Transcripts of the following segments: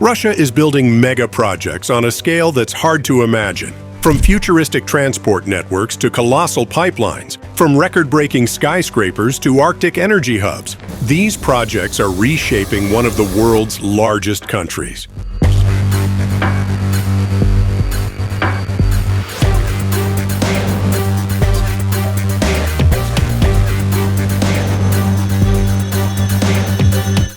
Russia is building mega projects on a scale that's hard to imagine. From futuristic transport networks to colossal pipelines, from record-breaking skyscrapers to Arctic energy hubs, these projects are reshaping one of the world's largest countries.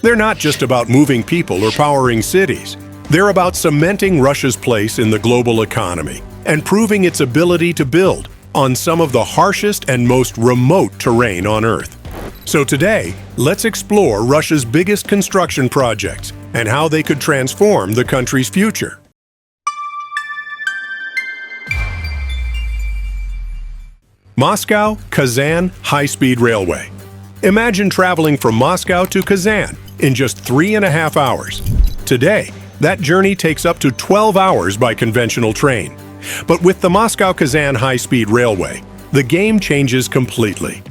They're not just about moving people or powering cities. They're about cementing Russia's place in the global economy and proving its ability to build on some of the harshest and most remote terrain on Earth. So today, let's explore Russia's biggest construction projects and how they could transform the country's future. Moscow Kazan high-speed railway. Imagine traveling from Moscow to Kazan in just 3.5 hours. Today, that journey takes up to 12 hours by conventional train. But with the Moscow-Kazan high-speed railway, the game changes completely.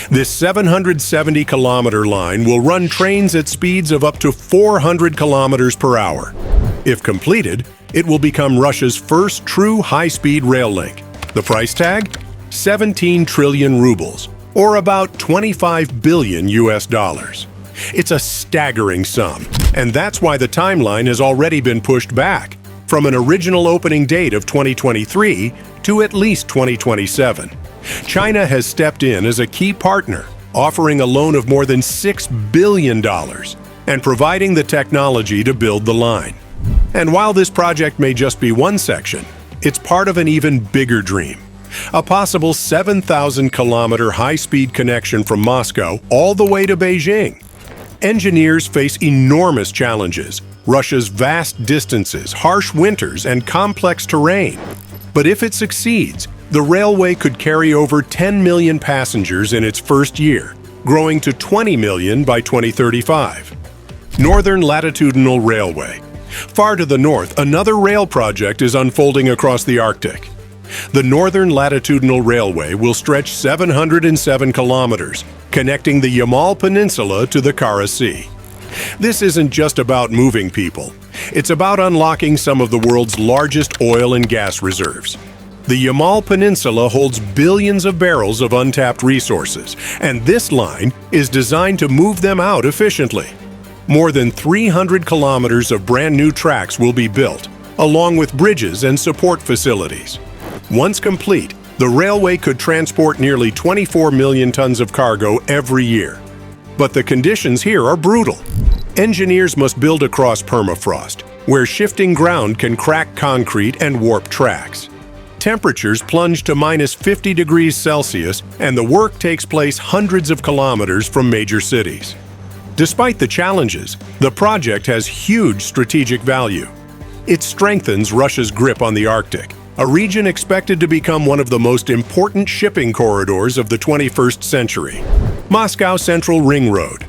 This 770-kilometer line will run trains at speeds of up to 400 kilometers per hour. If completed, it will become Russia's first true high-speed rail link. The price tag? 17 trillion rubles, or about 25 billion US dollars. It's a staggering sum, and that's why the timeline has already been pushed back, from an original opening date of 2023 to at least 2027. China has stepped in as a key partner, offering a loan of more than $6 billion and providing the technology to build the line. And while this project may just be one section, it's part of an even bigger dream. A possible 7,000-kilometer high-speed connection from Moscow all the way to Beijing. Engineers face enormous challenges: Russia's vast distances, harsh winters, and complex terrain. But if it succeeds, the railway could carry over 10 million passengers in its first year, growing to 20 million by 2035. Northern Latitudinal Railway. Far to the north, another rail project is unfolding across the Arctic. The Northern Latitudinal Railway will stretch 707 kilometers, connecting the Yamal Peninsula to the Kara Sea. This isn't just about moving people. It's about unlocking some of the world's largest oil and gas reserves. The Yamal Peninsula holds billions of barrels of untapped resources, and this line is designed to move them out efficiently. More than 300 kilometers of brand new tracks will be built, along with bridges and support facilities. Once complete, the railway could transport nearly 24 million tons of cargo every year. But the conditions here are brutal. Engineers must build across permafrost, where shifting ground can crack concrete and warp tracks. Temperatures plunge to -50 degrees Celsius, and the work takes place hundreds of kilometers from major cities. Despite the challenges, the project has huge strategic value. It strengthens Russia's grip on the Arctic, a region expected to become one of the most important shipping corridors of the 21st century. Moscow Central Ring Road.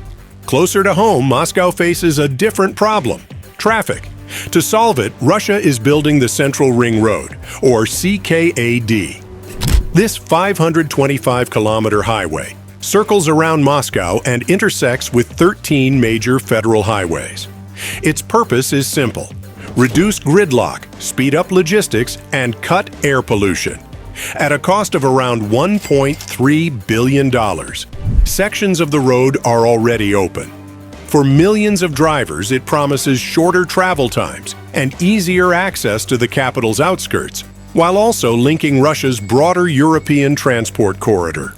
Closer to home, Moscow faces a different problem: traffic. To solve it, Russia is building the Central Ring Road, or CKAD. This 525-kilometer highway circles around Moscow and intersects with 13 major federal highways. Its purpose is simple: reduce gridlock, speed up logistics, and cut air pollution. At a cost of around $1.3 billion, sections of the road are already open. For millions of drivers, it promises shorter travel times and easier access to the capital's outskirts, while also linking Russia's broader European transport corridor.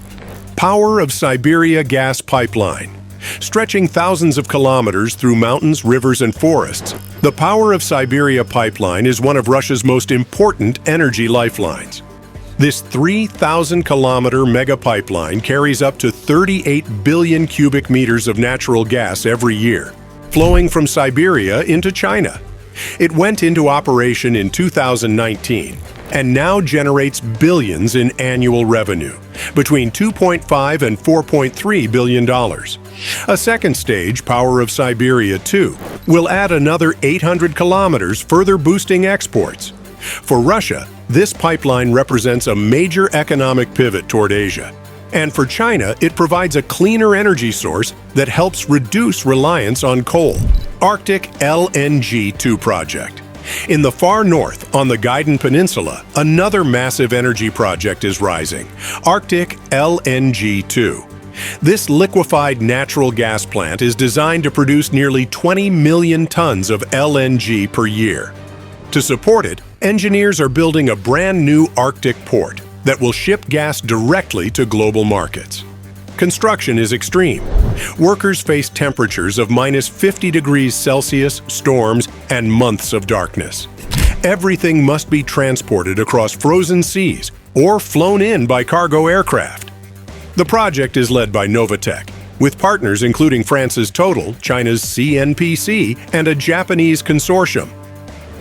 Power of Siberia gas pipeline. Stretching thousands of kilometers through mountains, rivers, and forests, the Power of Siberia pipeline is one of Russia's most important energy lifelines. This 3,000-kilometer mega pipeline carries up to 38 billion cubic meters of natural gas every year, flowing from Siberia into China. It went into operation in 2019 and now generates billions in annual revenue, between $2.5 and $4.3 billion. A second stage, Power of Siberia 2, will add another 800 kilometers, further boosting exports. For Russia, this pipeline represents a major economic pivot toward Asia. And for China, it provides a cleaner energy source that helps reduce reliance on coal. Arctic LNG-2 project. In the far north, on the Kazan Peninsula, another massive energy project is rising, Arctic LNG-2. This liquefied natural gas plant is designed to produce nearly 20 million tons of LNG per year. To support it, engineers are building a brand new Arctic port that will ship gas directly to global markets. Construction is extreme. Workers face temperatures of -50 degrees Celsius, storms, and months of darkness. Everything must be transported across frozen seas or flown in by cargo aircraft. The project is led by Novatech, with partners including France's Total, China's CNPC, and a Japanese consortium.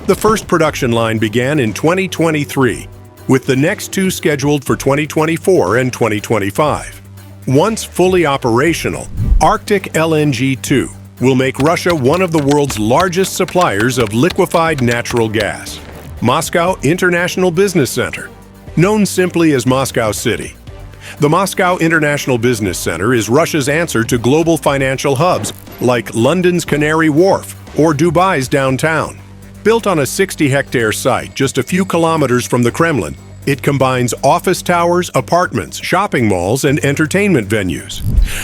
The first production line began in 2023, with the next two scheduled for 2024 and 2025. Once fully operational, Arctic LNG-2 will make Russia one of the world's largest suppliers of liquefied natural gas. Moscow International Business Center, known simply as Moscow City. The Moscow International Business Center is Russia's answer to global financial hubs like London's Canary Wharf or Dubai's downtown. Built on a 60-hectare site just a few kilometers from the Kremlin, it combines office towers, apartments, shopping malls, and entertainment venues.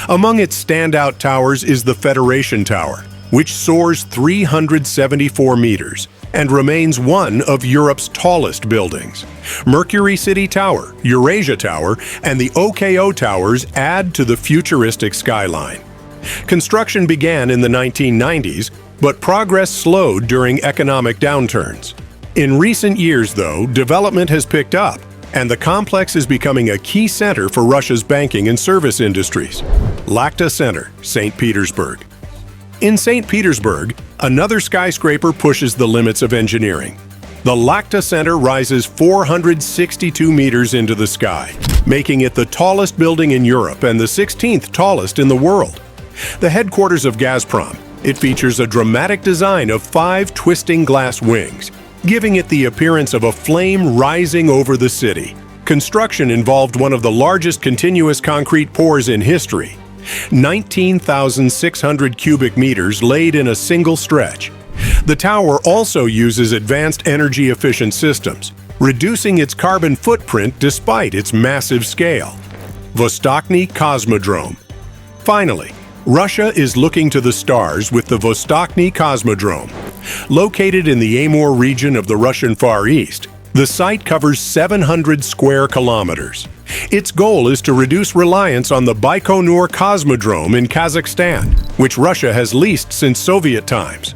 Among its standout towers is the Federation Tower, which soars 374 meters and remains one of Europe's tallest buildings. Mercury City Tower, Eurasia Tower, and the OKO Towers add to the futuristic skyline. Construction began in the 1990s, but progress slowed during economic downturns. In recent years, though, development has picked up, and the complex is becoming a key center for Russia's banking and service industries. Lakhta Center, St. Petersburg. In St. Petersburg, another skyscraper pushes the limits of engineering. The Lakhta Center rises 462 meters into the sky, making it the tallest building in Europe and the 16th tallest in the world. The headquarters of Gazprom, it features a dramatic design of 5 twisting glass wings, giving it the appearance of a flame rising over the city. Construction involved one of the largest continuous concrete pours in history, 19,600 cubic meters laid in a single stretch. The tower also uses advanced energy-efficient systems, reducing its carbon footprint despite its massive scale. Vostochny Cosmodrome. Finally, Russia is looking to the stars with the Vostochny Cosmodrome. Located in the Amur region of the Russian Far East, the site covers 700 square kilometers. Its goal is to reduce reliance on the Baikonur Cosmodrome in Kazakhstan, which Russia has leased since Soviet times.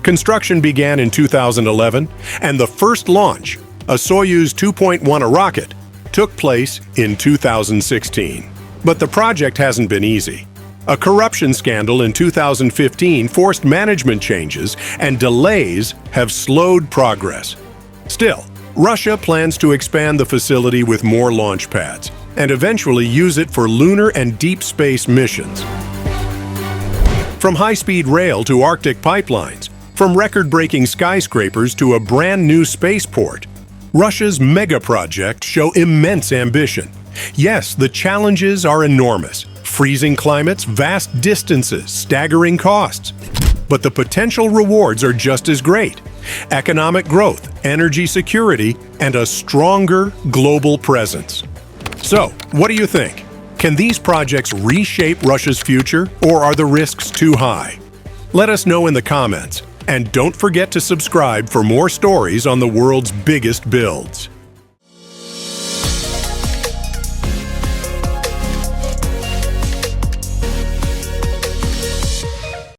Construction began in 2011, and the first launch, a Soyuz 2.1 rocket, took place in 2016. But the project hasn't been easy. A corruption scandal in 2015 forced management changes, and delays have slowed progress. Still, Russia plans to expand the facility with more launch pads and eventually use it for lunar and deep space missions. From high-speed rail to Arctic pipelines, from record-breaking skyscrapers to a brand new spaceport, Russia's mega projects show immense ambition. Yes, the challenges are enormous. Freezing climates, vast distances, staggering costs. But the potential rewards are just as great. Economic growth, energy security, and a stronger global presence. So, what do you think? Can these projects reshape Russia's future, or are the risks too high? Let us know in the comments, and don't forget to subscribe for more stories on the world's biggest builds.